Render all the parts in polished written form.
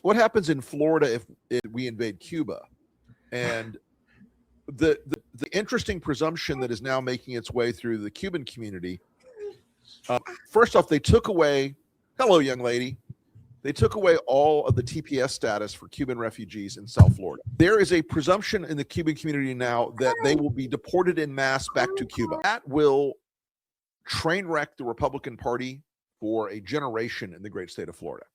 what happens in Florida if we invade Cuba? And the interesting presumption that is now making its way through the Cuban community. First off, they took away, hello, young lady. They took away all of the TPS status for Cuban refugees in South Florida. There is a presumption in the Cuban community now that they will be deported en masse back to Cuba. That will train wreck the Republican Party for a generation in the great state of Florida.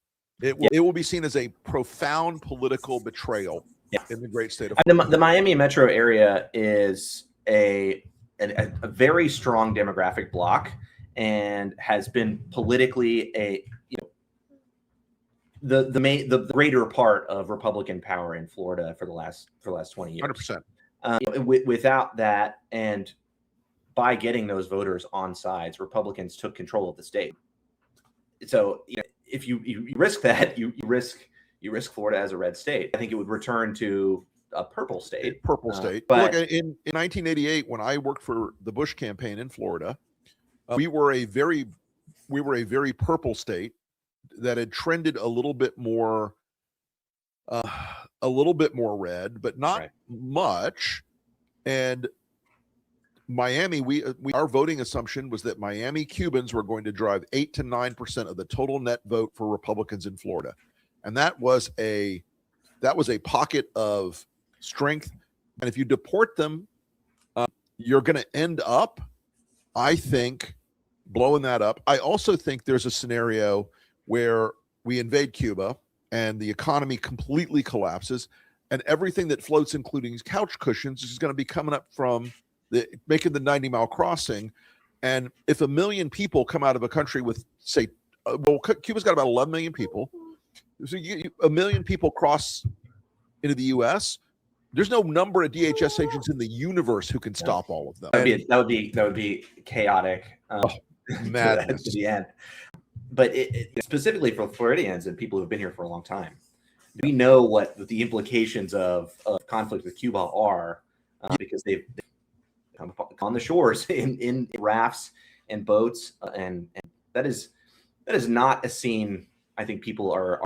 It will be seen as a profound political betrayal in the great state of Florida. The Miami metro area is a very strong demographic block and has been politically the greater part of Republican power in Florida for the last 20 years. 100%. Without that, and by getting those voters on sides, Republicans took control of the state. So if you risk that, you risk Florida as a red state. I think it would return to a purple state. But look, in 1988, when I worked for the Bush campaign in Florida, we were a very purple state that had trended a little bit more red, but not much. And Miami, our voting assumption was that Miami Cubans were going to drive 8 to 9% of the total net vote for Republicans in Florida, and that was a pocket of strength. And if you deport them, you're going to end up, I think, blowing that up. I also think there's a scenario where we invade Cuba and the economy completely collapses, and everything that floats, including couch cushions, is going to be coming up from making the 90-mile crossing. And if 1 million people come out of a country with, say, Cuba's got about 11 million people. So 1 million people cross into the U.S. There's no number of DHS agents in the universe who can stop all of them. That would be chaotic. Madness to the end. But specifically for Floridians and people who've been here for a long time, we know what the implications of conflict with Cuba are, because they've come on the shores in rafts and boats, and that is not a scene I think people are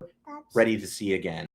ready to see again.